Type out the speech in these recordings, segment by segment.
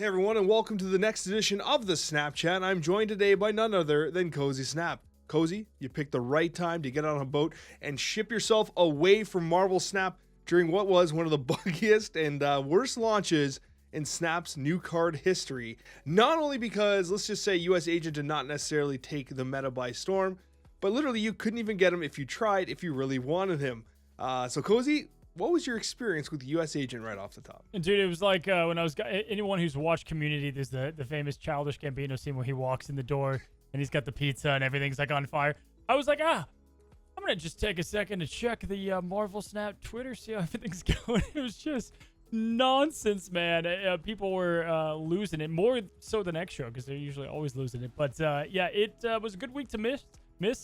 Hey everyone, and welcome to the next edition of the Snapchat. I'm joined today by none other than Cozy Snap. Cozy, you picked the right time to get on a boat and ship yourself away from Marvel Snap during what was one of the buggiest and worst launches in Snap's new card history. Not only because, let's just say, US Agent did not necessarily take the meta by storm, but literally you couldn't even get him if you tried, if you really wanted him. So Cozy, what was your experience with US Agent right off the top? Dude, it was like when I was anyone who's watched Community, there's the famous Childish Gambino scene where he walks in the door and he's got the pizza and everything's like on fire. I was like, I'm gonna just take a second to check the Marvel Snap Twitter, see how everything's going. It was just nonsense, man. People were losing it more so than Extra because they're usually always losing it. But yeah, it was a good week to miss.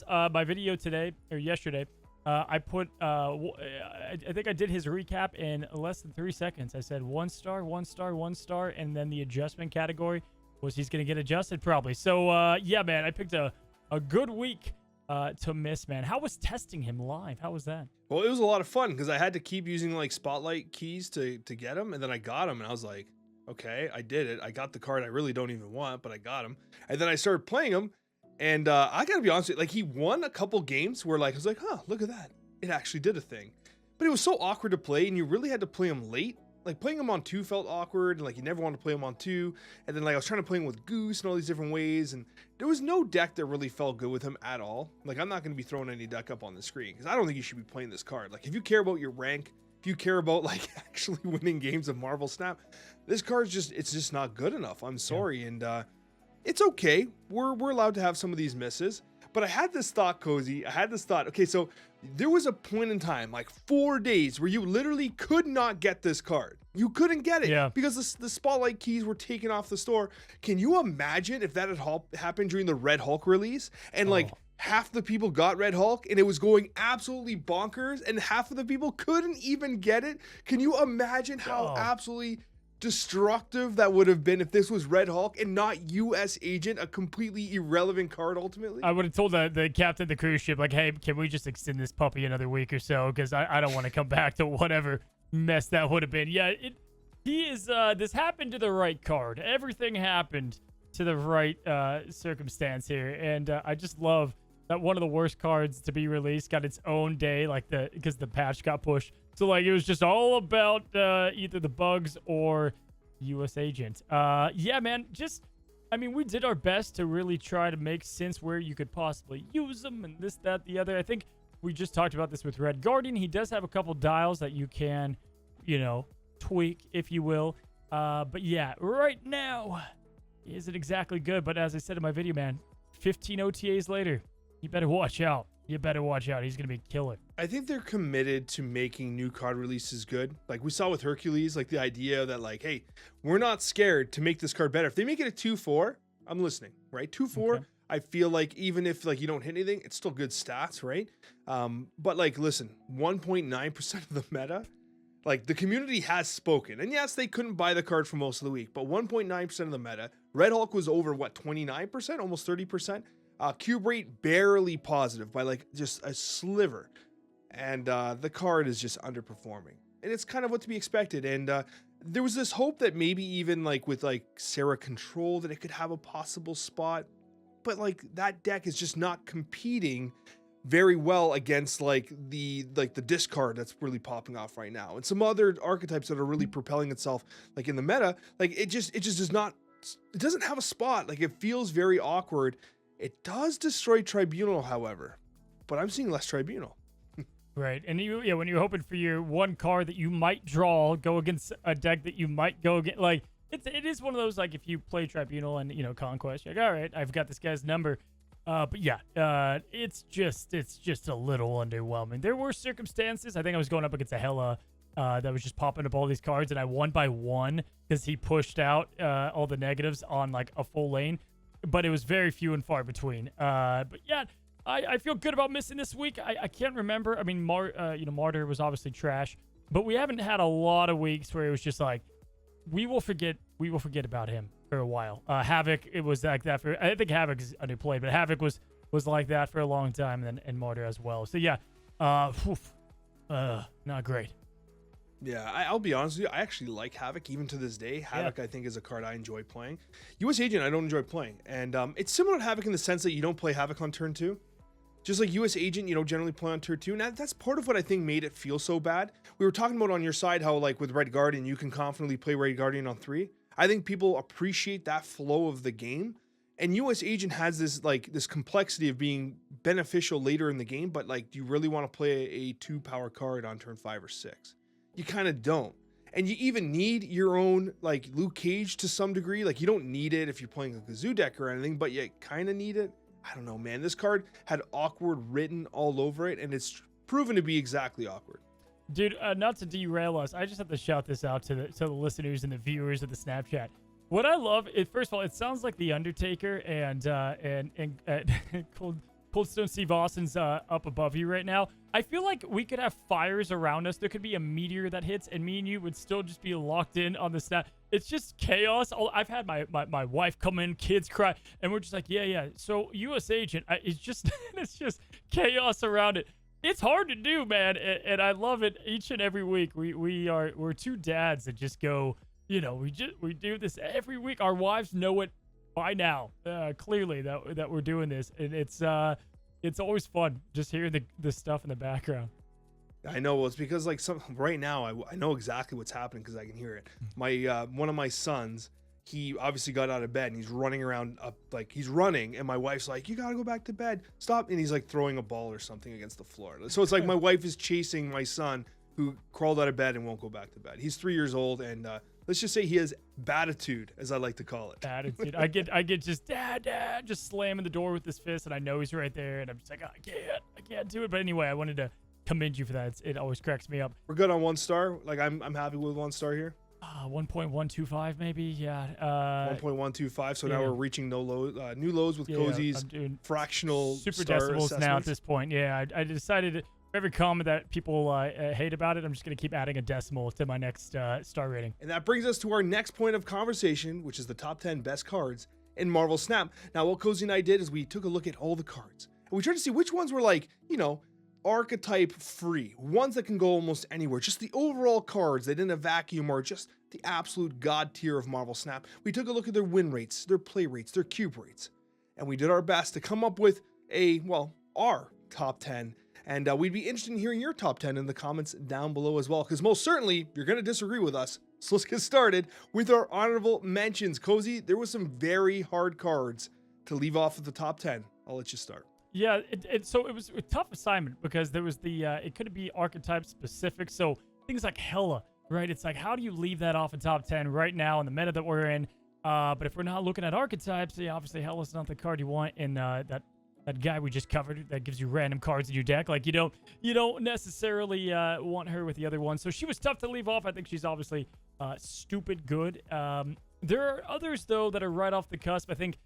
My video today or yesterday. I put, I think I did his recap in less than 3 seconds. I said 1 star, 1 star, 1 star, and then the adjustment category was he's going to get adjusted probably. So, yeah, man, I picked a good week to miss, man. How was testing him live? How was that? Well, it was a lot of fun because I had to keep using like spotlight keys to get him, and then I got him, and I was like, okay, I did it. I got the card I really don't even want, but I got him. And then I started playing him. And I gotta be honest with you, like he won a couple games where like I was like, huh, look at that. It actually did a thing. But it was so awkward to play, and you really had to play him late. Like playing him on 2 felt awkward, and like you never wanted to play him on 2. And then like I was trying to play him with Goose and all these different ways, and there was no deck that really felt good with him at all. Like I'm not gonna be throwing any deck up on the screen because I don't think you should be playing this card. Like if you care about your rank, if you care about like actually winning games of Marvel Snap, this card's it's just not good enough. I'm sorry. Yeah. And it's okay. We're allowed to have some of these misses. But I had this thought, Cozy. Okay, so there was a point in time, like 4 days, where you literally could not get this card. You couldn't get it because the spotlight keys were taken off the store. Can you imagine if that had happened during the Red Hulk release? And like half the people got Red Hulk and it was going absolutely bonkers and half of the people couldn't even get it? Can you imagine how absolutely destructive that would have been if this was Red Hulk and not US Agent, a completely irrelevant card ultimately? I would have told the captain of the cruise ship, like, hey, can we just extend this puppy another week or so? Because I don't want to come back to whatever mess that would have been. Yeah, this happened to the right card. Everything happened to the right circumstance here. And I just love that one of the worst cards to be released got its own day, like because the patch got pushed. So like it was just all about either the bugs or US Agent. Yeah, man. We did our best to really try to make sense where you could possibly use them and this, that, the other. I think we just talked about this with Red Guardian. He does have a couple dials that you can, tweak, if you will. But yeah, right now, he isn't exactly good. But as I said in my video, man, 15 OTAs later, you better watch out. He's going to be killer. I think they're committed to making new card releases good. Like we saw with Hercules, like the idea that like, hey, we're not scared to make this card better. If they make it a 2/4, I'm listening, right? 2/4, okay. I feel like even if like you don't hit anything, it's still good stats, right? But like, listen, 1.9% of the meta, like the community has spoken. And yes, they couldn't buy the card for most of the week, but 1.9% of the meta. Red Hulk was over, 29%, almost 30%. Cube rate barely positive by like just a sliver, and the card is just underperforming, and it's kind of what to be expected. And there was this hope that maybe even like with like Sarah Control that it could have a possible spot, but like that deck is just not competing very well against like the discard that's really popping off right now, and some other archetypes that are really propelling itself like in the meta. Like it just does not, it doesn't have a spot. Like it feels very awkward. It does destroy Tribunal, however, but I'm seeing less Tribunal. Right, and when you're hoping for your one card that you might draw, go against a deck that you might go against, like it is one of those, like if you play Tribunal and Conquest, you're like, all right, I've got this guy's number, but yeah, it's just a little underwhelming. There were circumstances. I think I was going up against a Hela that was just popping up all these cards, and I won by 1 because he pushed out all the negatives on like a full lane. But it was very few and far between. But yeah, I feel good about missing this week. I can't remember. I mean, Martyr was obviously trash, but we haven't had a lot of weeks where it was just like, we will forget about him for a while. Havoc, it was like that I think Havoc is underplayed, but Havoc was like that for a long time, and Martyr as well. So yeah, not great. Yeah, I'll be honest with you. I actually like Havoc even to this day. Havoc, I think, is a card I enjoy playing. U.S. Agent, I don't enjoy playing. And it's similar to Havoc in the sense that you don't play Havoc on turn 2. Just like U.S. Agent, you don't generally play on turn 2. And that's part of what I think made it feel so bad. We were talking about on your side how, like, with Red Guardian, you can confidently play Red Guardian on 3. I think people appreciate that flow of the game. And U.S. Agent has this, like, this complexity of being beneficial later in the game. But, like, do you really want to play a 2-power card on turn 5 or 6? You kind of don't. And you even need your own, like, Luke Cage to some degree. Like, you don't need it if you're playing a Kazoo deck or anything, but you kind of need it. I don't know, man. This card had awkward written all over it, and it's proven to be exactly awkward. Dude, not to derail us, I just have to shout this out to the listeners and the viewers of the Snapchat. What I love, first of all, it sounds like The Undertaker and Coldstone Steve Austin's up above you right now. I feel like we could have fires around us. There could be a meteor that hits, and me and you would still just be locked in on the snap. It's just chaos. I've had my wife come in, kids cry, and we're just like, yeah. So U.S. Agent, it's just it's just chaos around it. It's hard to do, man, and I love it each and every week. We're two dads that just go, we do this every week. Our wives know it by now, clearly that we're doing this, and it's always fun just hearing the stuff in the background. I know. Well, it's because like right now I know exactly what's happening because I can hear it. My one of my sons, he obviously got out of bed and he's running around like he's running, and my wife's like, "You gotta go back to bed, stop!" And he's like throwing a ball or something against the floor. So it's like my wife is chasing my son who crawled out of bed and won't go back to bed. He's 3 years old, and let's just say he has batitude, as I like to call it. Attitude. I get just dad, just slamming the door with his fist, and I know he's right there, and I'm just like, I can't do it. But anyway, I wanted to commend you for that. It always cracks me up. We're good on 1 star. Like I'm happy with 1 star here. 1.125 maybe. Yeah. 1.125. So now we're reaching new lows with Cozy's fractional super star decimals assessments. now at this point. Yeah, I decided for every comment that people hate about it, I'm just gonna keep adding a decimal to my next star rating. And that brings us to our next point of conversation, which is the top 10 best cards in Marvel Snap. Now, what Cozy and I did is we took a look at all the cards, and we tried to see which ones were like, archetype free, ones that can go almost anywhere, just the overall cards that in a vacuum are just the absolute god tier of Marvel Snap. We took a look at their win rates, their play rates, their cube rates, and we did our best to come up with our top 10. And we'd be interested in hearing your top 10 in the comments down below as well, because most certainly you're going to disagree with us. So let's get started with our honorable mentions. Cozy, there was some very hard cards to leave off of the top 10. I'll let you start. Yeah, so it was a tough assignment because there was it could be archetype specific. So things like Hela, right? It's like, how do you leave that off in top 10 right now in the meta that we're in? But if we're not looking at archetypes, obviously Hela's not the card you want in that guy we just covered that gives you random cards in your deck. Like you don't necessarily want her with the other one. So she was tough to leave off. I think she's obviously stupid good. There are others though that are right off the cusp. I think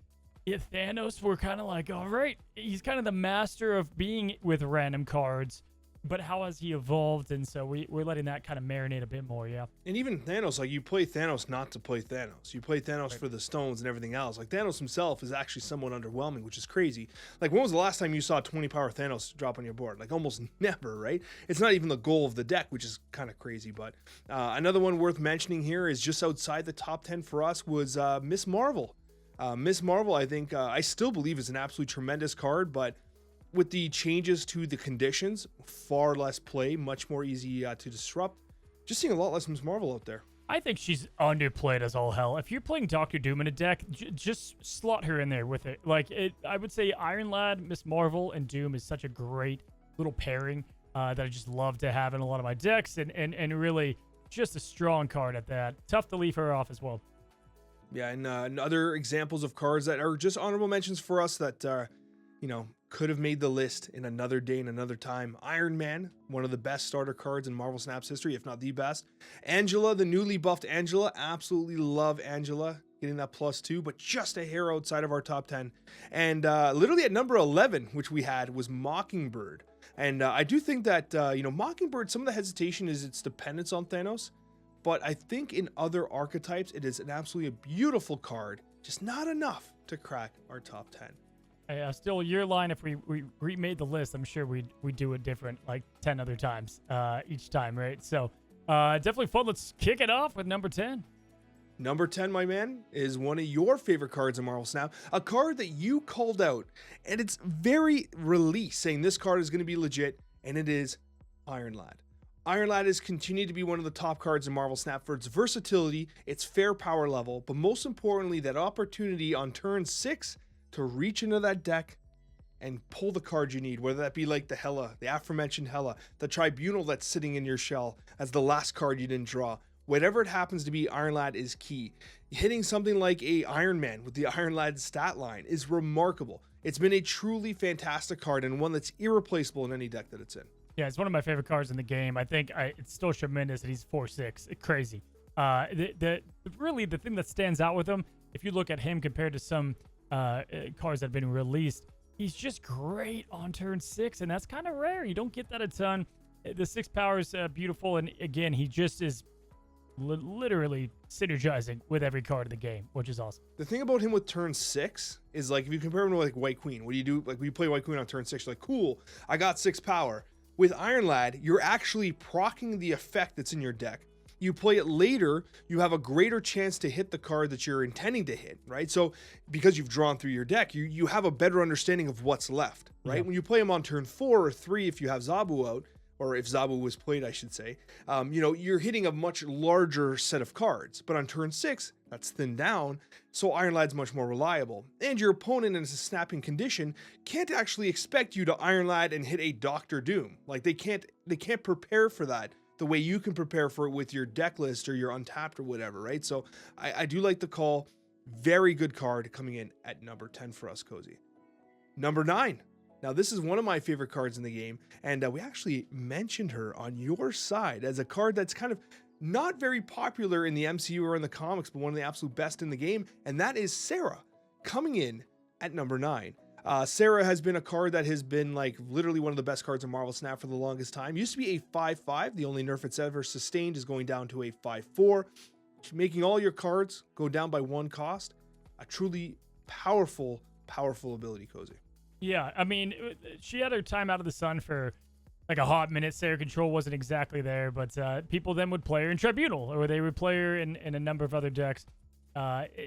Thanos, we're kind of like, all right, he's kind of the master of being with random cards, but how has he evolved? And so we're letting that kind of marinate a bit more, yeah. And even Thanos, like you play Thanos not to play Thanos. You play Thanos for the stones and everything else. Like Thanos himself is actually somewhat underwhelming, which is crazy. Like when was the last time you saw 20 power Thanos drop on your board? Like almost never, right? It's not even the goal of the deck, which is kind of crazy. But another one worth mentioning here is just outside the top 10 for us was Miss Marvel. Miss Marvel, I think, I still believe is an absolutely tremendous card, but with the changes to the conditions, far less play, much more easy to disrupt. Just seeing a lot less Miss Marvel out there. I think she's underplayed as all hell. If you're playing Doctor Doom in a deck, just slot her in there with it. I would say Iron Lad, Miss Marvel, and Doom is such a great little pairing that I just love to have in a lot of my decks, and really just a strong card at that. Tough to leave her off as well. Yeah, and other examples of cards that are just honorable mentions for us that, could have made the list in another day and another time. Iron Man, one of the best starter cards in Marvel Snap's history, if not the best. Angela, the newly buffed Angela, absolutely love Angela, getting that +2, but just a hair outside of our top 10. And literally at number 11, which we had, was Mockingbird. And I do think that, Mockingbird, some of the hesitation is its dependence on Thanos. But I think in other archetypes, it is an absolutely beautiful card, just not enough to crack our top 10. Still, your line, if we remade the list, I'm sure we'd do it different like 10 other times each time, right? So Definitely fun. Let's kick it off with number 10. Number 10, my man, is one of your favorite cards in Marvel Snap, a card that you called out, and it's very release, saying this card is going to be legit, and it is Iron Lad. Iron Lad has continued to be one of the top cards in Marvel Snap for its versatility, its fair power level, but most importantly, that opportunity on turn 6 to reach into that deck and pull the card you need, whether that be like the Hela, the aforementioned Hela, the Tribunal that's sitting in your shell as the last card you didn't draw. Whatever it happens to be, Iron Lad is key. Hitting something like a Iron Man with the Iron Lad stat line is remarkable. It's been a truly fantastic card and one that's irreplaceable in any deck that it's in. Yeah, it's one of my favorite cards in the game. I think it's still tremendous that he's 4/6. Crazy. Really, the thing that stands out with him, if you look at him compared to some cards that have been released, he's just great on turn 6, and that's kind of rare. You don't get that a ton. The 6 power is beautiful, and again, he just is literally synergizing with every card in the game, which is awesome. The thing about him with turn 6 is, like, if you compare him to like White Queen, what do you do? Like, when you play White Queen on turn 6, you're like, cool, I got 6 power. With Iron Lad, you're actually proccing the effect that's in your deck. You play it later, you have a greater chance to hit the card that you're intending to hit, right? So because you've drawn through your deck, you have a better understanding of what's left, right? Yeah. When you play him on turn 4 or 3, if you have Zabu out, or if Zabu was played, I should say, you're hitting a much larger set of cards. But on turn 6, that's thinned down, so Iron Lad's much more reliable. And your opponent in a snapping condition can't actually expect you to Iron Lad and hit a Doctor Doom. Like, they can't prepare for that the way you can prepare for it with your deck list or your untapped or whatever, right? So I do like the call. Very good card coming in at number 10 for us, Cozy. Number 9. Now, this is one of my favorite cards in the game, and we actually mentioned her on your side as a card that's kind of not very popular in the MCU or in the comics, but one of the absolute best in the game, and that is Sarah, coming in at number 9. Sarah has been a card that has been like literally one of the best cards in Marvel Snap for the longest time. Used to be a 5/5. The only nerf it's ever sustained is going down to a 5/4, making all your cards go down by 1 cost. A truly powerful ability, Cozy. Yeah, I mean, she had her time out of the sun for like a hot minute. Sarah Control wasn't exactly there, but people then would play her in Tribunal, or they would play her in a number of other decks.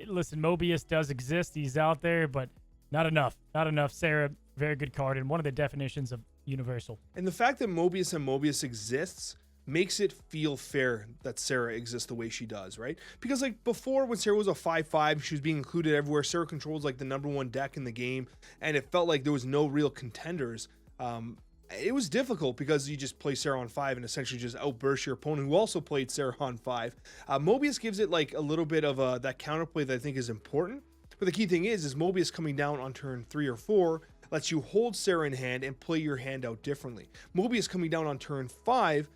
Listen, Mobius does exist. He's out there, but not enough. Not enough. Sarah, very good card, and one of the definitions of universal. And the fact that Mobius exists makes it feel fair that Sarah exists the way she does, right? Because like before, when Sarah was a 5/5, she was being included everywhere. Sarah Control's like the number 1 deck in the game, and it felt like there was no real contenders. It was difficult because you just play Sarah on 5 and essentially just outburst your opponent who also played Sarah on 5. Mobius gives it like a little bit of that counterplay that I think is important. But the key thing is Mobius coming down on turn 3 or 4 lets you hold Sarah in hand and play your hand out differently. Mobius coming down on turn 5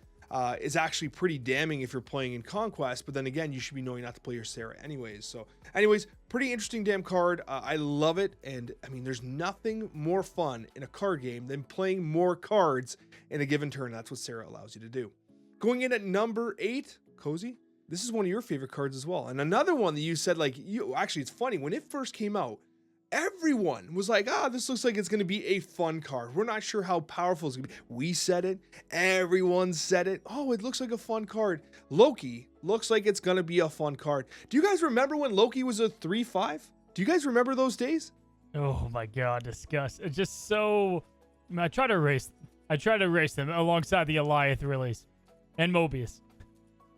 is actually pretty damning if you're playing in Conquest, but then again, you should be knowing not to play your Sarah anyways. So anyways, pretty interesting damn card. I love it, and I mean, there's nothing more fun in a card game than playing more cards in a given turn. That's what Sarah allows you to do. Going in at number 8, Cozy, this is one of your favorite cards as well, and another one that you said, like, actually, it's funny, when it first came out, everyone was like, this looks like it's going to be a fun card. We're not sure how powerful it's going to be. We said it. Everyone said it. Oh, it looks like a fun card. Loki looks like it's going to be a fun card. Do you guys remember when Loki was a 3/5? Do you guys remember those days? Oh my God, disgust. It's just so... I try to erase them alongside the Eliath release and Mobius.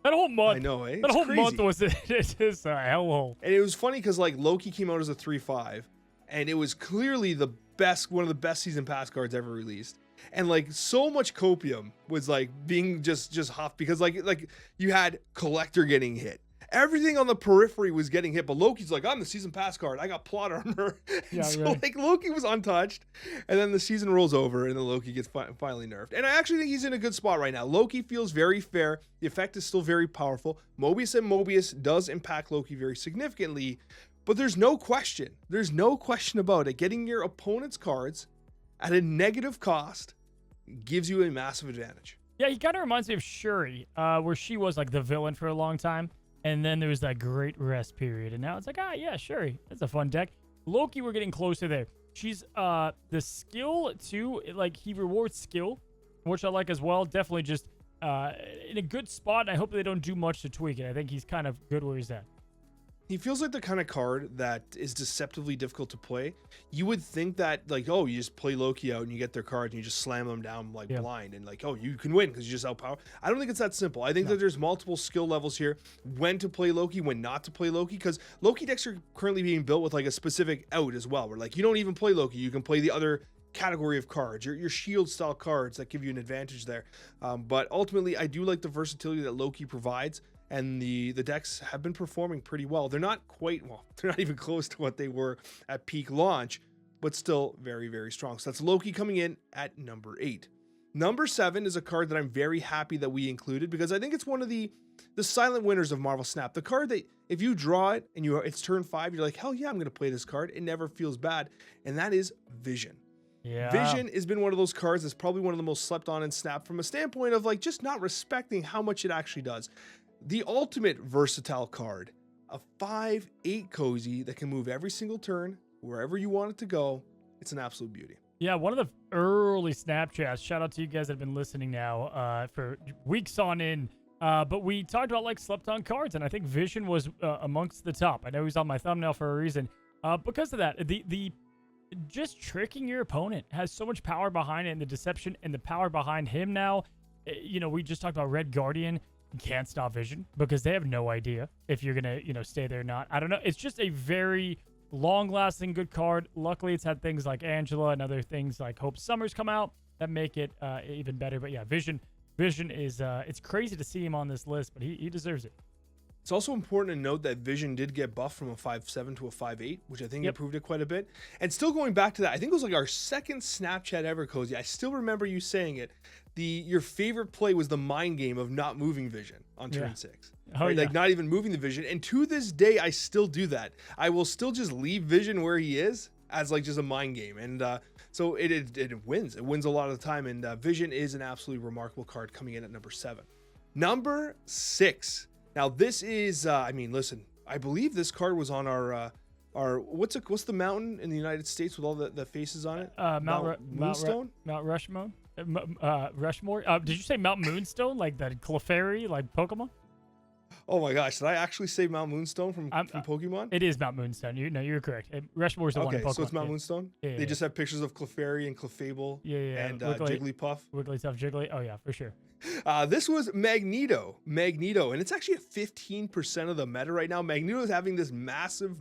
That whole month, I know, eh? That whole crazy. month was just a hellhole. And it was funny because like Loki came out as a 3/5, and it was clearly one of the best season pass cards ever released. And like so much copium was like being just huffed because like you had Collector getting hit. Everything on the periphery was getting hit, but Loki's like, I'm the season pass card. I got plot armor. Yeah, so right. like Loki was untouched, and then the season rolls over, and then Loki gets finally nerfed. And I actually think he's in a good spot right now. Loki feels very fair. The effect is still very powerful. Mobius does impact Loki very significantly, but there's no question. There's no question about it. Getting your opponent's cards at a negative cost gives you a massive advantage. Yeah, he kind of reminds me of Shuri, where she was like the villain for a long time. And then there was that great rest period. And now it's like, yeah, Shuri. That's a fun deck. Loki, we're getting closer there. She's the skill, too. Like, he rewards skill, which I like as well. Definitely just in a good spot. I hope they don't do much to tweak it. I think he's kind of good where he's at. He feels like the kind of card that is deceptively difficult to play. You would think that, like, oh, you just play Loki out and you get their cards and you just slam them down like blind and like, oh, you can win because you just outpower. I don't think it's that simple. I think that there's multiple skill levels here, when to play Loki, when not to play Loki, because Loki decks are currently being built with like a specific out as well, where like you don't even play Loki, you can play the other category of cards, your shield style cards that give you an advantage there. But ultimately, I do like the versatility that Loki provides. And the decks have been performing pretty well. They're not quite, well, they're not even close to what they were at peak launch, but still very, very strong. So that's Loki coming in at number 8. Number 7 is a card that I'm very happy that we included because I think it's one of the silent winners of Marvel Snap. The card that if you draw it and it's turn 5, you're like, hell yeah, I'm going to play this card. It never feels bad. And that is Vision. Yeah. Vision has been one of those cards that's probably one of the most slept on in Snap from a standpoint of like just not respecting how much it actually does. The ultimate versatile card, a 5/8 cozy that can move every single turn, wherever you want it to go. It's an absolute beauty. Yeah, one of the early Snapchats. Shout out to you guys that have been listening now for weeks on in. But we talked about like slept on cards, and I think Vision was amongst the top. I know he's on my thumbnail for a reason. Because of that, the just tricking your opponent has so much power behind it, and the deception and the power behind him now. You know, we just talked about Red Guardian. Can't stop Vision because they have no idea if you're gonna stay there or not. I don't know. It's just a very long-lasting good card. Luckily, it's had things like Angela and other things like Hope Summers come out that make it even better. But yeah, Vision is it's crazy to see him on this list, but he deserves it. It's also important to note that Vision did get buffed from a 5/7 to a 5/8, which I think improved it quite a bit. And still going back to that, I think it was like our second Snapchat ever, Cozy. I still remember you saying it. Your favorite play was the mind game of not moving Vision on turn 6. Oh, right? Like not even moving the Vision. And to this day, I still do that. I will still just leave Vision where he is as like just a mind game. And so it wins. It wins a lot of the time. And Vision is an absolutely remarkable card coming in at number 7. Number 6. Now this is, I mean, listen, I believe this card was on our what's the mountain in the United States with all the faces on it? Moonstone? Mount Rushmore? Rushmore? Did you say Mount Moonstone, like the Clefairy, like Pokemon? Oh my gosh, did I actually say Mount Moonstone from Pokemon? It is Mount Moonstone. You're correct. Rushmore is the one in Pokemon. Okay, so it's Mount Moonstone? Yeah, they just have pictures of Clefairy and Clefable and Jigglypuff. Wigglytuff, Jiggly. Oh yeah, for sure. This was Magneto, and it's actually at 15% of the meta right now. Magneto is having this massive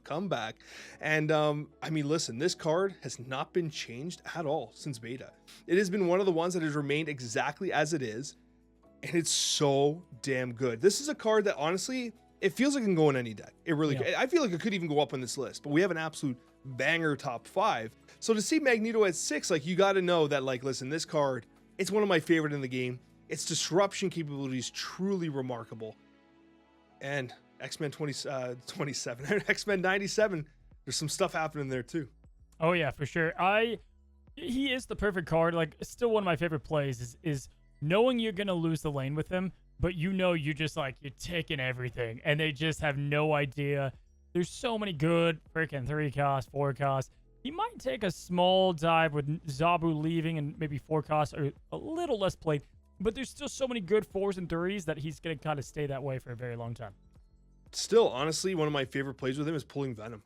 comeback. And I mean, listen, this card has not been changed at all since beta. It has been one of the ones that has remained exactly as it is. And it's so damn good. This is a card that honestly, it feels like it can go in any deck. It really could. I feel like it could even go up on this list, but we have an absolute banger top 5. So to see Magneto at 6, like you got to know that, like, listen, this card, it's one of my favorite in the game. Its disruption capability is truly remarkable. And X-Men 27, X-Men 97, there's some stuff happening there too. Oh yeah, for sure. He is the perfect card. Like, still one of my favorite plays is knowing you're going to lose the lane with him, but you're just like, you're taking everything, and they just have no idea. There's so many good freaking 3-cost, 4-cost. He might take a small dive with Zabu leaving and maybe 4-cost or a little less played, but there's still so many good 4s and 3s that he's going to kind of stay that way for a very long time. Still, honestly, one of my favorite plays with him is pulling Venom.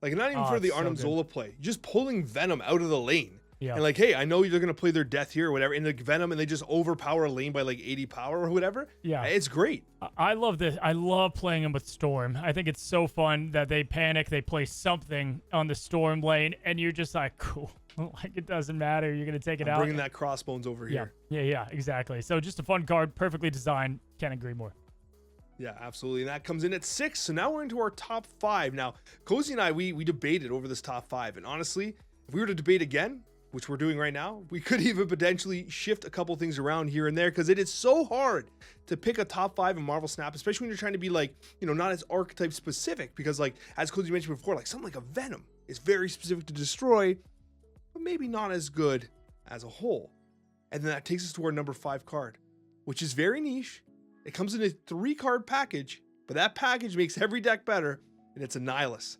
Like, not even for the Arnim Zola play, just pulling Venom out of the lane. Yeah. And like, hey, I know they're going to play their death here or whatever, in the Venom, and they just overpower a lane by like 80 power or whatever. Yeah. It's great. I love this. I love playing him with Storm. I think it's so fun that they panic, they play something on the Storm lane, and you're just like, cool. Like, it doesn't matter. You're going to take it out. Bringing that Crossbones over here. Yeah, exactly. So just a fun card, perfectly designed. Can't agree more. Yeah, absolutely. And that comes in at 6. So now we're into our top 5. Now, Cozy and I, we debated over this top 5. And honestly, if we were to debate again, which we're doing right now, we could even potentially shift a couple things around here and there, because it is so hard to pick a top 5 in Marvel Snap, especially when you're trying to be like, not as archetype specific, because like, as Cozy mentioned before, like something like a Venom is very specific to destroy, but maybe not as good as a whole. And then that takes us to our number 5 card, which is very niche. It comes in a 3-card package, but that package makes every deck better, and it's Annihilus.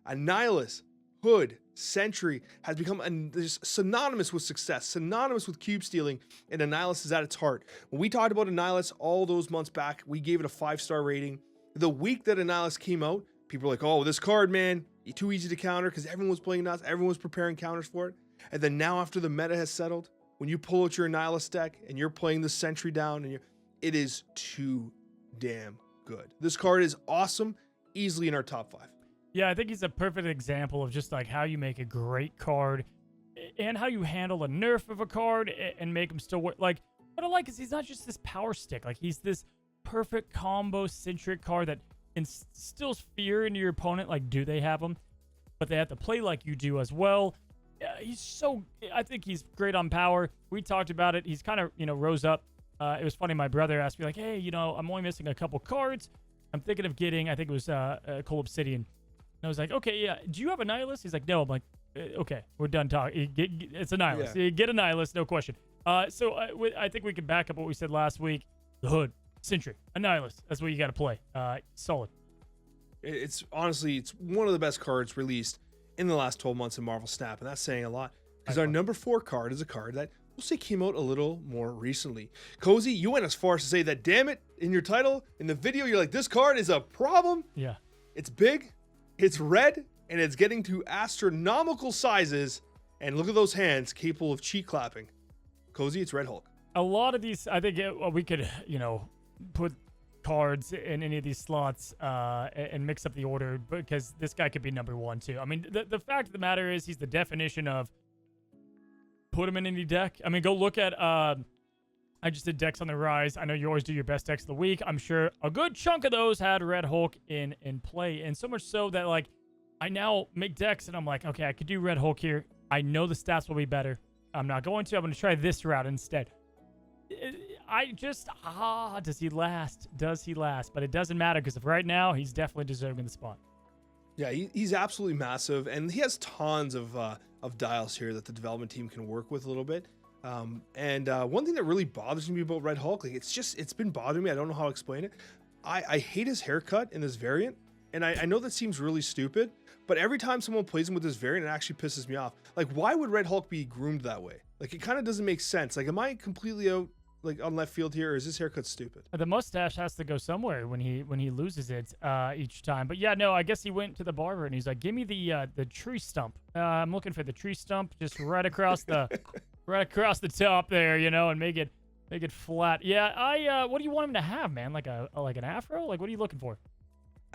Annihilus, Hood, Sentry has become synonymous with success, synonymous with cube stealing, and Annihilus is at its heart. When we talked about Annihilus all those months back, we gave it a 5-star rating. The week that Annihilus came out, people were like, oh, this card, man, too easy to counter, because everyone was playing Annihilus, everyone was preparing counters for it. And then now after the meta has settled, when you pull out your Annihilus deck and you're playing the Sentry down, and it is too damn good. This card is awesome, easily in our top 5. Yeah, I think he's a perfect example of just like how you make a great card and how you handle a nerf of a card and make him still work. Like, what I like is he's not just this power stick. Like, he's this perfect combo-centric card that instills fear into your opponent. Like, do they have him? But they have to play like you do as well. I think he's great on power. We talked about it. He's kind of, rose up. It was funny. My brother asked me, like, hey, I'm only missing a couple cards. I'm thinking of getting, I think it was Cold Obsidian. And I was like, okay, yeah. Do you have Annihilus? He's like, no. I'm like, okay, we're done talking. It's Annihilus. Yeah. Get Annihilus, no question. So I think we can back up what we said last week. The Hood, Sentry, Annihilus. That's what you got to play. Solid. It's honestly, it's one of the best cards released in the last 12 months in Marvel Snap, and that's saying a lot. Because our number 4 card is a card that we'll say came out a little more recently. Cozy, you went as far as to say that, damn it, in your title, in the video, you're like, this card is a problem. Yeah. It's big. It's red, and it's getting to astronomical sizes. And look at those hands capable of cheek clapping. Cozy, it's Red Hulk. A lot of these, I think we could, put cards in any of these slots and mix up the order because this guy could be number 1 too. I mean, the fact of the matter is he's the definition of put him in any deck. I mean, go look at, I just did decks on the rise. I know you always do your best decks of the week. I'm sure a good chunk of those had Red Hulk in play. And so much so that, like, I now make decks and I'm like, okay, I could do Red Hulk here. I know the stats will be better. I'm not going to. I'm going to try this route instead. Does he last? Does he last? But it doesn't matter because if right now, he's definitely deserving the spot. Yeah, he's absolutely massive. And he has tons of dials here that the development team can work with a little bit. And one thing that really bothers me about Red Hulk, like it's been bothering me. I don't know how to explain it. I hate his haircut in this variant. And I know that seems really stupid, but every time someone plays him with this variant, it actually pisses me off. Like, why would Red Hulk be groomed that way? Like, it kind of doesn't make sense. Like, am I completely out, like, on left field here, or is this haircut stupid? The mustache has to go somewhere when he loses it each time. But yeah, no, I guess he went to the barber and he's like, give me the tree stump. I'm looking for the tree stump just right across the right across the top there, and make it flat. Yeah, what do you want him to have, man? Like an afro? Like, what are you looking for?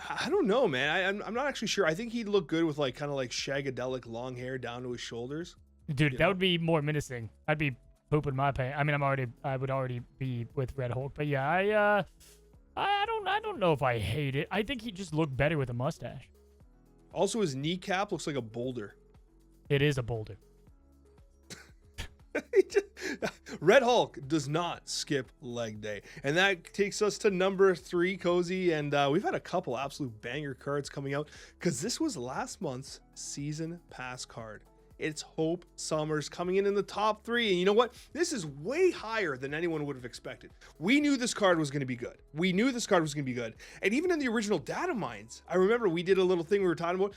I don't know, man. I'm not actually sure. I think he'd look good with like kind of like shagadelic long hair down to his shoulders. Dude, that would be more menacing. I'd be pooping my pants. I mean, I would already be with Red Hulk, but yeah, I don't know if I hate it. I think he just looked better with a mustache. Also, his kneecap looks like a boulder. It is a boulder. Red Hulk does not skip leg day. And that takes us to number 3, Cozy. And we've had a couple absolute banger cards coming out because this was last month's season pass card. It's Hope Summers coming in the top 3. And you know what? This is way higher than anyone would have expected. We knew this card was going to be good. And even in the original data mines, I remember we did a little thing we were talking about.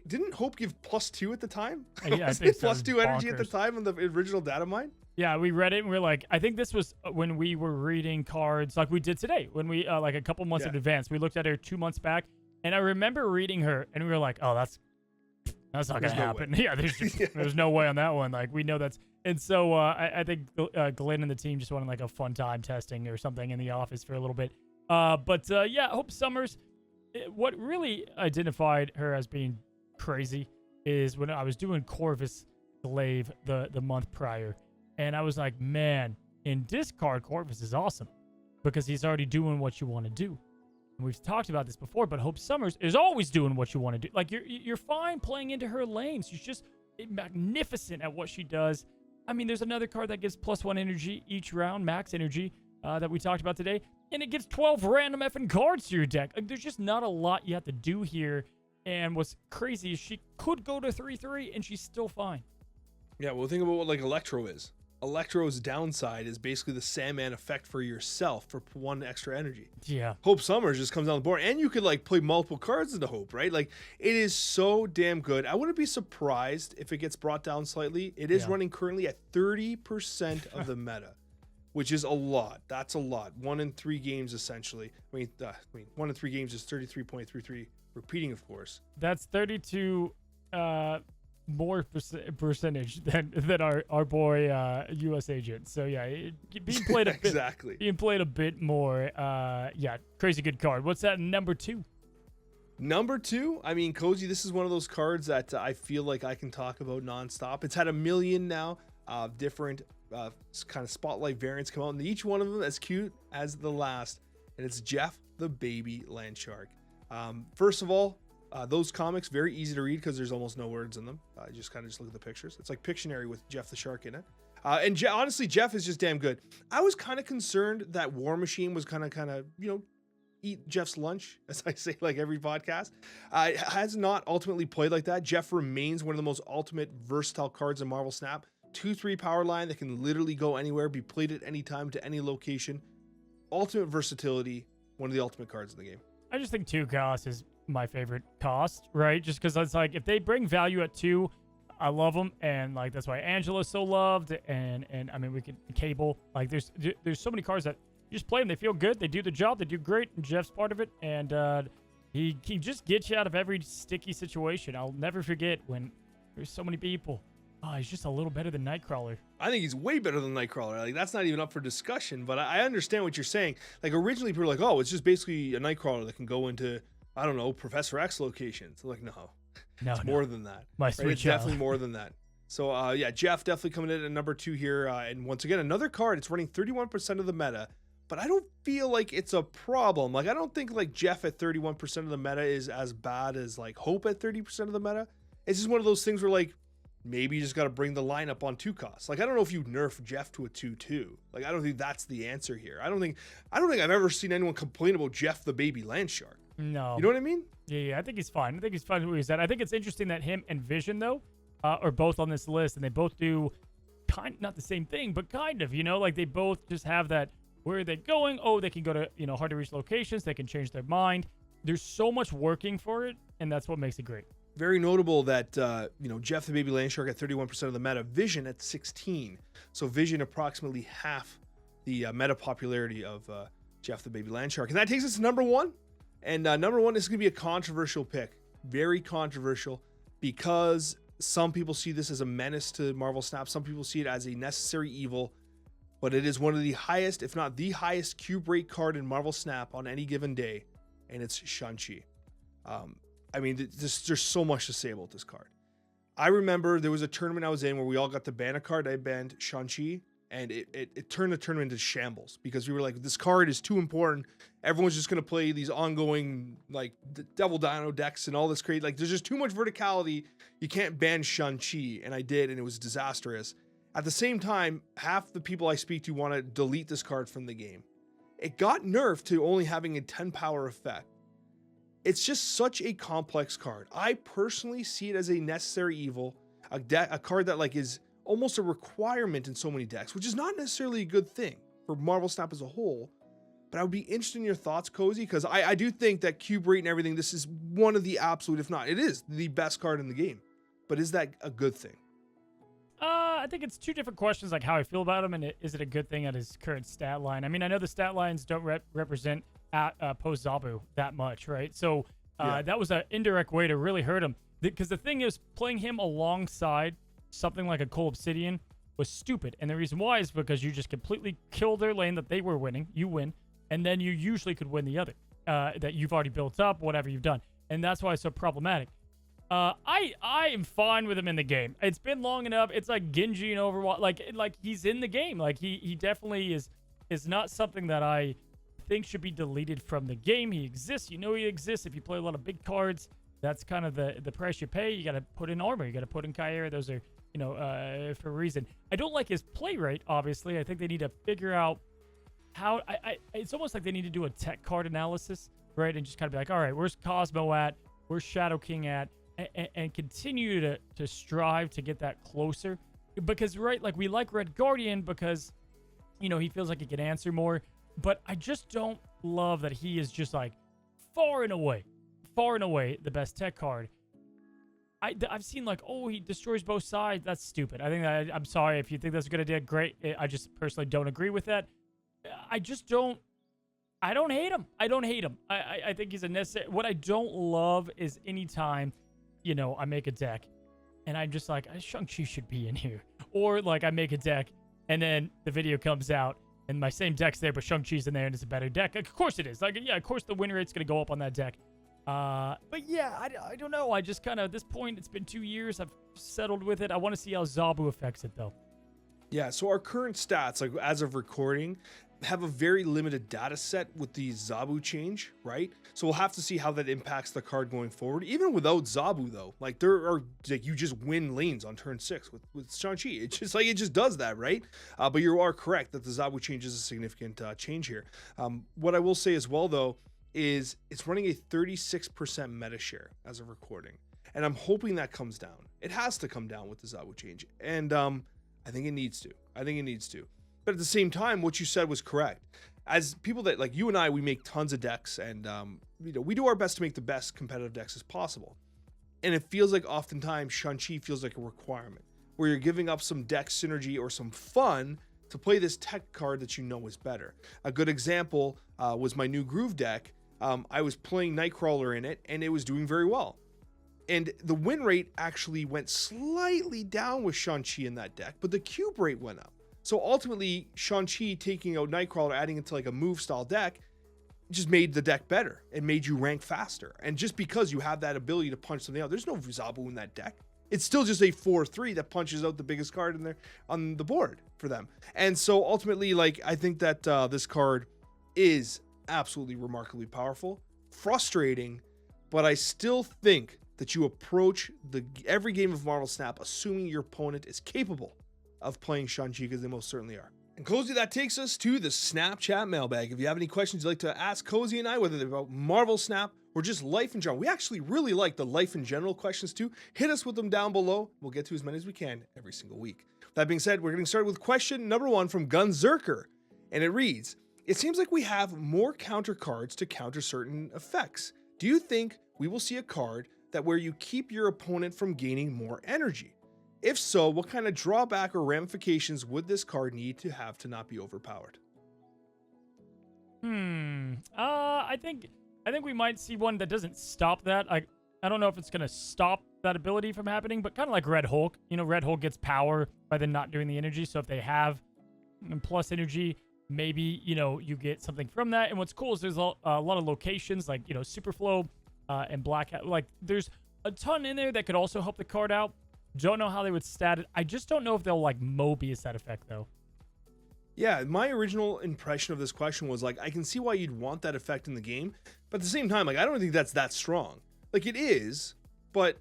Didn't Hope give +2 at the time? Yeah, I think so. +2 energy at the time on the original data mine? Yeah, we read it and we are like, I think this was when we were reading cards like we did today. When we, like a couple months in advance, we looked at her 2 months back. And I remember reading her and we were like, oh, that's not going to happen. Yeah, there's no way on that one. Like, we know that's... And so I think Glenn and the team just wanted, like, a fun time testing or something in the office for a little bit. But Hope Summers, what really identified her as being crazy is when I was doing Corvus Glaive the month prior. And I was like, man, in discard, Corvus is awesome because he's already doing what you want to do. We've talked about this before, but Hope Summers is always doing what you want to do. Like, you're fine playing into her lane. She's just magnificent at what she does. I mean, there's another card that gives +1 energy each round, max energy, that we talked about today, and it gives 12 random effing cards to your deck. Like, there's just not a lot you have to do here. And what's crazy is she could go to 3/3 and she's still fine. Yeah, well, think about what like Electro is. Electro's downside is basically the Sandman effect for yourself for 1 extra energy. Yeah. Hope Summers just comes on the board, and you could like play multiple cards into Hope, right? Like it is so damn good. I wouldn't be surprised if it gets brought down slightly. It is running currently at 30% of the meta, which is a lot. That's a lot. 1 in 3 games essentially. I mean, 1 in 3 games is 33.33. Repeating, of course. That's 32 more percentage than our boy US agent. So yeah, being played a bit, Exactly. being played a bit more. Yeah, crazy good card. What's that number 2? Number 2, I mean, Cozy, this is one of those cards that I feel like I can talk about nonstop. It's had a million now different kind of spotlight variants come out, and each one of them as cute as the last. And it's Jeff the Baby Landshark. First of all, those comics very easy to read because there's almost no words in them. You just kind of just look at the pictures. It's like Pictionary with Jeff the Shark in it. And honestly, Jeff is just damn good. I was kind of concerned that War Machine was kind of eat Jeff's lunch, as I say like every podcast. It has not ultimately played like that. Jeff remains one of the most ultimate versatile cards in Marvel Snap. 2/3 power line that can literally go anywhere, be played at any time to any location. Ultimate versatility, one of the ultimate cards in the game. I just think 2 cost is my favorite cost, right? Just because it's like if they bring value at 2, I love them, and like that's why Angela's so loved, and I mean we could Cable, like there's so many cards that you just play them, they feel good, they do the job, they do great, and Jeff's part of it, and he just gets you out of every sticky situation. I'll never forget when there's so many people. Oh, he's just a little better than Nightcrawler. I think he's way better than Nightcrawler. Like that's not even up for discussion, but I understand what you're saying. Like originally people were like, oh, it's just basically a Nightcrawler that can go into, I don't know, Professor X locations. I'm like, no, it's more than that. My right? sweet It's child. definitely more than that. So yeah, Jeff definitely coming in at number 2 here. And once again, another card. It's running 31% of the meta, but I don't feel like it's a problem. Like I don't think like Jeff at 31% of the meta is as bad as like Hope at 30% of the meta. It's just one of those things where like, maybe you just got to bring the lineup on 2 costs. Like, I don't know if you nerf Jeff to a 2/2. Like, I don't think that's the answer here. I don't think I've ever seen anyone complain about Jeff the Baby Landshark. No. You know what I mean? Yeah, I think he's fine. I think he's fine with what he said. I think it's interesting that him and Vision, though, are both on this list, and they both do not the same thing, but kind of, like they both just have that, where are they going? Oh, they can go to, hard to reach locations. They can change their mind. There's so much working for it, and that's what makes it great. Very notable that, Jeff the Baby Landshark at 31% of the meta, Vision at 16. So Vision approximately half the meta popularity of Jeff the Baby Landshark. And that takes us to number 1. And number 1 is going to be a controversial pick. Very controversial because some people see this as a menace to Marvel Snap. Some people see it as a necessary evil. But it is one of the highest, if not the highest, cube rate card in Marvel Snap on any given day. And it's Shang-Chi. I mean, there's so much to say about this card. I remember there was a tournament I was in where we all got to ban a card. I banned Shang-Chi, and it turned the tournament into shambles because we were like, this card is too important. Everyone's just going to play these ongoing, like, Devil Dino decks and all this crazy. Like, there's just too much verticality. You can't ban Shang-Chi, and I did, and it was disastrous. At the same time, half the people I speak to want to delete this card from the game. It got nerfed to only having a 10 power effect. It's just such a complex card. I personally see it as a necessary evil, a card that like is almost a requirement in so many decks, which is not necessarily a good thing for Marvel Snap as a whole. But I would be interested in your thoughts, Cozy, because I do think that cube rate and everything, this is one of the absolute, if not, it is the best card in the game. But is that a good thing? I think it's 2 different questions, like how I feel about him, and is it a good thing at his current stat line? I mean, I know the stat lines don't represent at post Zabu that much, right? So that was an indirect way to really hurt him. Because the thing is, playing him alongside something like a Cold Obsidian was stupid. And the reason why is because you just completely kill their lane that they were winning. You win. And then you usually could win the other that you've already built up, whatever you've done. And that's why it's so problematic. I am fine with him in the game. It's been long enough. It's like Genji in Overwatch. Like he's in the game. Like he definitely is not something that I think should be deleted from the game. He exists. He exists. If you play a lot of big cards, that's kind of the price you pay. You got to put in armor. You got to put in Kyra. Those are, for a reason. I don't like his play rate, obviously. I think they need to figure out how... it's almost like they need to do a tech card analysis, right? And just kind of be like, all right, where's Cosmo at? Where's Shadow King at? And continue to strive to get that closer. because right, like we like Red Guardian because he feels like he can answer more, but I just don't love that he is just like far and away the best tech card. I've seen like, oh, he destroys both sides. That's stupid. I think I'm sorry if you think that's a good idea. Great. I just personally don't agree with that. I don't hate him. I think he's a necessary. What I don't love is anytime, I make a deck and I'm just like, Shang-Chi should be in here. Or like I make a deck and then the video comes out and my same deck's there, but Shang-Chi's in there and it's a better deck. Of course it is. Like, yeah, of course the win rate's going to go up on that deck. But yeah, I don't know. I just kind of, at this point, it's been 2 years. I've settled with it. I want to see how Zabu affects it, though. Yeah, so our current stats, like as of recording, have a very limited data set with the Zabu change, right? So we'll have to see how that impacts the card going forward. Even without Zabu, though, like there are, like you just win lanes on turn 6 with Shang-Chi. It's just like, it just does that, right? But you are correct that the Zabu change is a significant change here. What I will say as well, though, is it's running a 36% meta share as of recording. And I'm hoping that comes down. It has to come down with the Zabu change. And I think it needs to. But at the same time, what you said was correct. As people that, like you and I, we make tons of decks and, we do our best to make the best competitive decks as possible. And it feels like oftentimes Shang-Chi feels like a requirement where you're giving up some deck synergy or some fun to play this tech card that you know is better. A good example was my new Groove deck. I was playing Nightcrawler in it and it was doing very well. And the win rate actually went slightly down with Shang-Chi in that deck, but the cube rate went up. So ultimately, Shang-Chi taking out Nightcrawler, adding it to like a move style deck, just made the deck better and made you rank faster. And just because you have that ability to punch something out, there's no Zabu in that deck. It's still just a 4/3 that punches out the biggest card in there on the board for them. And so ultimately, like, I think that this card is absolutely remarkably powerful, frustrating, but I still think that you approach every game of Marvel Snap assuming your opponent is capable of playing Shang-Chi, because they most certainly are. And Cozy, that takes us to the Snapchat mailbag. If you have any questions you'd like to ask Cozy and I, whether they're about Marvel Snap or just life in general, we actually really like the life in general questions too. Hit us with them down below. We'll get to as many as we can every single week. That being said, we're getting started with question number 1 from Gunzerker. And it reads, it seems like we have more counter cards to counter certain effects. Do you think we will see a card that where you keep your opponent from gaining more energy? If so, what kind of drawback or ramifications would this card need to have to not be overpowered? I think we might see one that doesn't stop that. I don't know if it's gonna stop that ability from happening, but kind of like Red Hulk. Red Hulk gets power by them not doing the energy. So if they have plus energy, maybe you get something from that. And what's cool is there's a lot of locations like Superflow and Black Hat. Like there's a ton in there that could also help the card out. Don't know how they would stat it. I just don't know if they'll like Mobius that effect though. Yeah, my original impression of this question was like, I can see why you'd want that effect in the game, but at the same time, like, I don't think that's that strong. Like, it is, but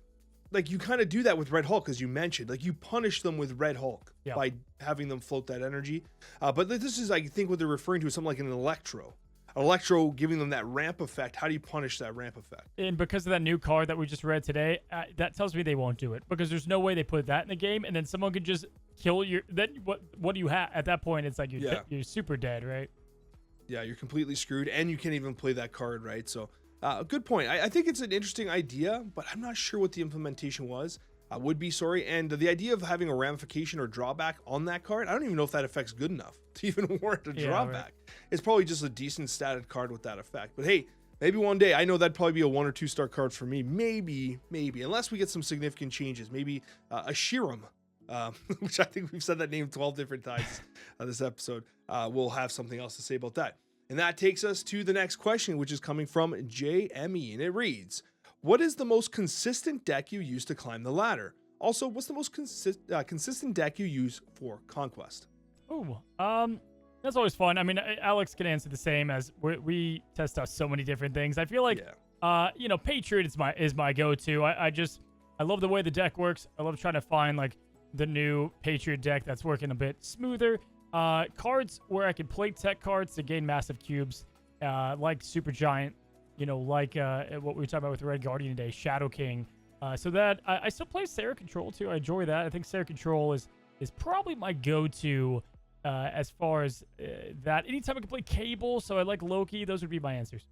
like you kind of do that with Red Hulk, as you mentioned. Like, you punish them with Red Hulk by having them float that energy. But this is, I think, what they're referring to is something like an Electro. Electro giving them that ramp effect. How do you punish that ramp effect? And because of that new card that we just read today, that tells me they won't do it, because there's no way they put that in the game and then someone could just kill your. Then what do you have at that point? It's like you're super dead, right? Yeah, you're completely screwed, and you can't even play that card, right? So, good point. I think it's an interesting idea, but I'm not sure what the implementation was. I would be sorry. And the idea of having a ramification or drawback on that card, I don't even know if that effect's good enough to even warrant a drawback. Right. It's probably just a decent statted card with that effect. But hey, maybe one day. I know that'd probably be a 1 or 2 star card for me. Maybe, unless we get some significant changes. Maybe a Shiram, which I think we've said that name 12 different times this episode. We'll have something else to say about that. And that takes us to the next question, which is coming from JME, and it reads, what is the most consistent deck you use to climb the ladder? Also, what's the most consistent deck you use for Conquest? Ooh, that's always fun. I mean, Alex can answer the same, as we test out so many different things. I feel like, Patriot is my go-to. I love the way the deck works. I love trying to find like the new Patriot deck that's working a bit smoother. Cards where I can play tech cards to gain massive cubes, like Super Giant. Like what we were talking about with Red Guardian today, Shadow King. So that I still play Sarah Control too. I enjoy that. I think Sarah Control is is probably my go-to as far as that. Anytime I can play Cable, so I like Loki. Those would be my answers.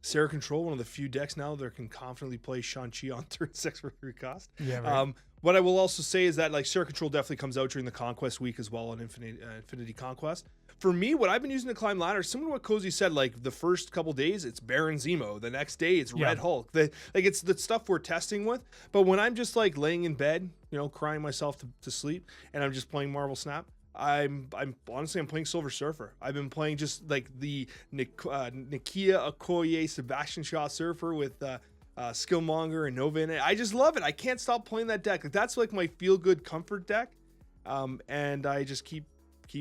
Sarah Control, one of the few decks now that can confidently play Shang-Chi on turn 6 for 3 cost. Yeah, right. What I will also say is that like Sarah Control definitely comes out during the Conquest week as well on Infinity Conquest. For me, what I've been using to climb ladder, similar to what Cozy said, like the first couple days, it's Baron Zemo. The next day, it's Red Hulk. It's the stuff we're testing with. But when I'm just like laying in bed, crying myself to sleep, and I'm just playing Marvel Snap, I'm honestly playing Silver Surfer. I've been playing just like the Nakia Okoye Sebastian Shaw Surfer with Skillmonger and Nova in it. I just love it. I can't stop playing that deck. Like that's like my feel good comfort deck, and I just keep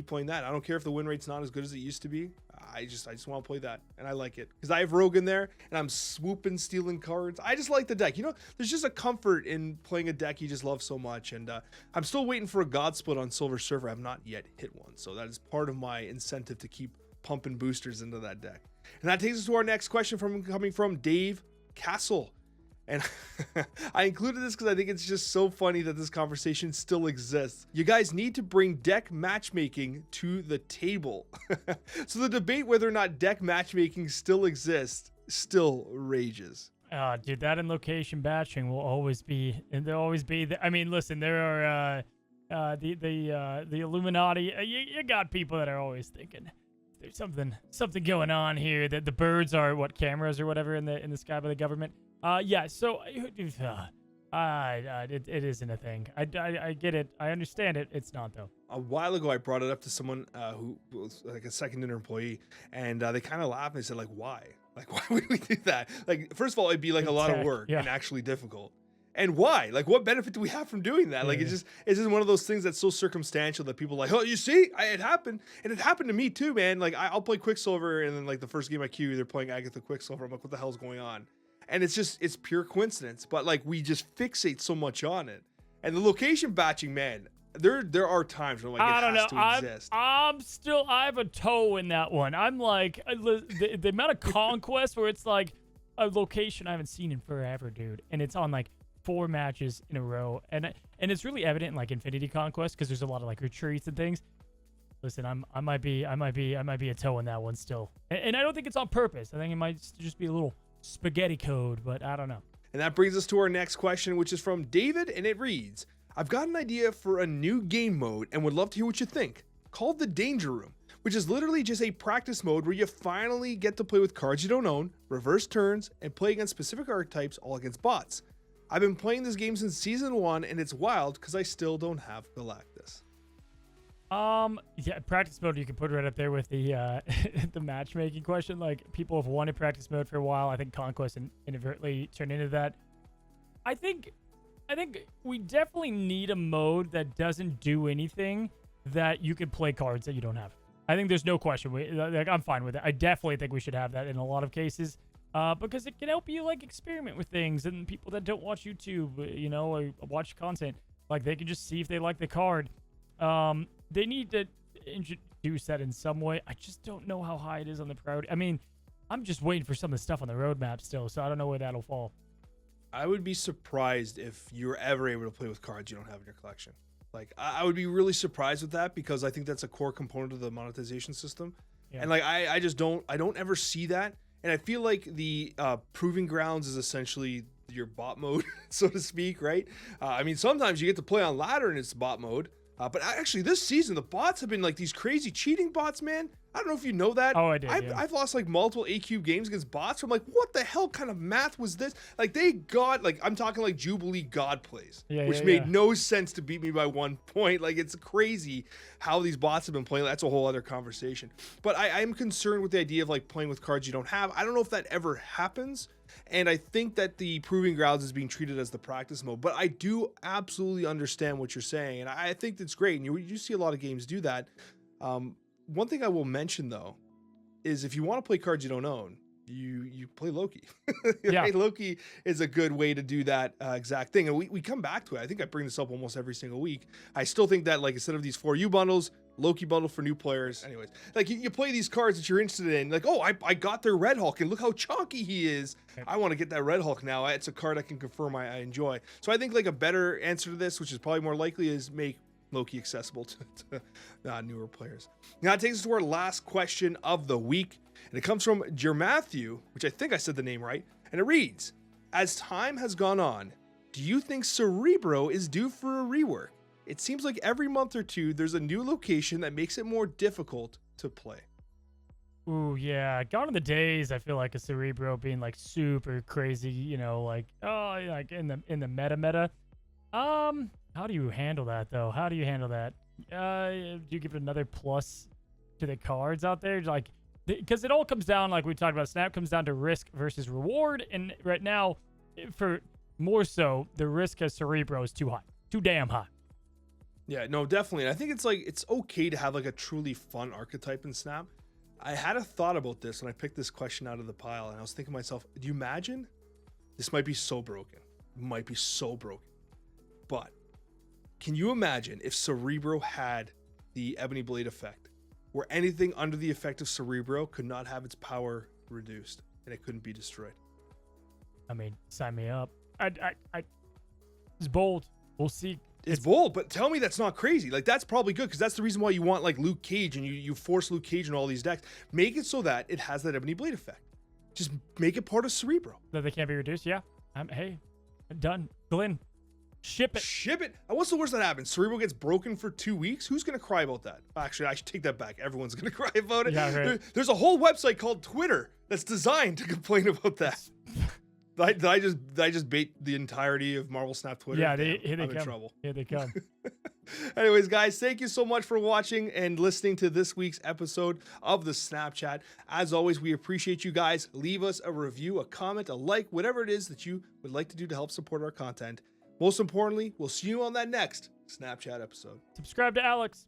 playing that. I don't care if the win rate's not as good as it used to be. I just want to play that, and I like it because I have Rogue in there, and I'm swooping, stealing cards. I just like the deck. There's just a comfort in playing a deck you just love so much, and I'm still waiting for a God Split on Silver Surfer. I have not yet hit one, so that is part of my incentive to keep pumping boosters into that deck. And that takes us to our next question coming from Dave Castle. And I included this because I think it's just so funny that this conversation still exists. You guys need to bring deck matchmaking to the table. So the debate whether or not deck matchmaking still exists still rages. Dude, that and location batching will always be, and there'll always be. I mean, listen, there are the Illuminati. You got people that are always thinking there's something going on here. That the birds are cameras or whatever in the sky by the government. Yeah, so it isn't a thing. I get it. I understand it. It's not, though. A while ago, I brought it up to someone who was like a second dinner employee, and they kind of laughed and they said, like, why? Like, why would we do that? Like, first of all, it'd be like a lot of work and actually difficult. And why? Like, what benefit do we have from doing that? Like, it's just one of those things that's so circumstantial that people are like, oh, you see, it happened. And it happened to me too, man. Like, I'll play Quicksilver, and then like the first game I queue, they're playing Agatha Quicksilver. I'm like, what the hell's going on? And it's pure coincidence, but like we just fixate so much on it. And the location batching, man, there are times where like I don't has know. to exist. I have a toe in that one. I'm like the amount of conquest where it's like a location I haven't seen in forever, dude, and it's on like 4 matches in a row, and it's really evident in like Infinity Conquest because there's a lot of like retreats and things. Listen, I might be a toe in that one still, and I don't think it's on purpose. I think it might just be a little spaghetti code, but I don't know. And that brings us to our next question, which is from David, and it reads, I've got an idea for a new game mode and would love to hear what you think, called the Danger Room, which is literally just a practice mode where you finally get to play with cards you don't own, reverse turns, and play against specific archetypes, all against bots. I've been playing this game since season 1, and it's wild because I still don't have Galactus. Yeah, practice mode you can put right up there with the the matchmaking question. Like, people have wanted practice mode for a while. I think Conquest inadvertently turned into that. I think we definitely need a mode that doesn't do anything that you can play cards that you don't have. I think there's no question. I'm fine with it. I definitely think we should have that in a lot of cases, because it can help you like experiment with things, and people that don't watch YouTube, or watch content, like they can just see if they like the card. They need to introduce that in some way. I just don't know how high it is on the priority. I mean, I'm just waiting for some of the stuff on the roadmap still, so I don't know where that'll fall. I would be surprised if you're ever able to play with cards you don't have in your collection. Like, I would be really surprised with that because I think that's a core component of the monetization system. Yeah. And like, I don't ever see that. And I feel like the Proving Grounds is essentially your bot mode, so to speak, right? I mean, sometimes you get to play on ladder and it's bot mode. But actually, this season, the bots have been like these crazy cheating bots, man. I don't know if you know that. Oh, I did. I've lost like multiple AQ games against bots. I'm like, what the hell kind of math was this? Like, they got, like, I'm talking like Jubilee God plays, which made no sense to beat me by 1 point. Like, it's crazy how these bots have been playing. That's a whole other conversation. But I am concerned with the idea of like playing with cards you don't have. I don't know if that ever happens. And I think that the Proving Grounds is being treated as the practice mode. But I do absolutely understand what you're saying. And I think that's great. And you see a lot of games do that. One thing I will mention, though, is if you want to play cards you don't own, you play Loki. Yeah. Loki is a good way to do that exact thing. And we come back to it. I think I bring this up almost every single week. I still think that, like, instead of these 4U bundles, Loki bundle for new players. Anyways, like, you play these cards that you're interested in. Like, oh, I got their Red Hulk, and look how chunky he is. Yep. I want to get that Red Hulk now. It's a card I can confirm I enjoy. So I think, like, a better answer to this, which is probably more likely, is make low-key accessible to newer players. Now, it takes us to our last question of the week, and it comes from Jermatthew, which I think I said the name right, and it reads, as time has gone on, do you think Cerebro is due for a rework? It seems like every month or two, there's a new location that makes it more difficult to play. Ooh, yeah. Gone are the days, I feel like, a Cerebro being like super crazy, you know, like, oh, like in the meta. How do you handle that though? How do you handle that? Do you give it another plus to the cards out there? Like, because it all comes down, like we talked about, Snap comes down to risk versus reward. And right now, for more so, the risk as Cerebro is too high, too damn high. Yeah, no, definitely. I think it's like, it's okay to have like a truly fun archetype in Snap. I had a thought about this when I picked this question out of the pile, and I was thinking to myself, do you imagine? This might be so broken. It might be so broken. But can you imagine if Cerebro had the Ebony Blade effect, where anything under the effect of Cerebro could not have its power reduced and it couldn't be destroyed? I mean, sign me up. It's bold. We'll see. It's bold, but tell me that's not crazy. Like, that's probably good, because that's the reason why you want like Luke Cage, and you force Luke Cage in all these decks. Make it so that it has that Ebony Blade effect. Just make it part of Cerebro. That they can't be reduced. Yeah. Hey, done. Glenn, ship it. Ship it. And what's the worst that happens? Cerebro gets broken for 2 weeks. Who's gonna cry about that? Actually, I should take that back. Everyone's gonna cry about it. Yeah, right. There's a whole website called Twitter that's designed to complain about that. Did I just bait the entirety of Marvel Snap Twitter? Yeah, I'm in in trouble. Here they come. Anyways, guys, thank you so much for watching and listening to this week's episode of the Snapchat. As always, we appreciate you guys. Leave us a review, a comment, a like, whatever it is that you would like to do to help support our content. Most importantly, we'll see you on that next Snapchat episode. Subscribe to Alex.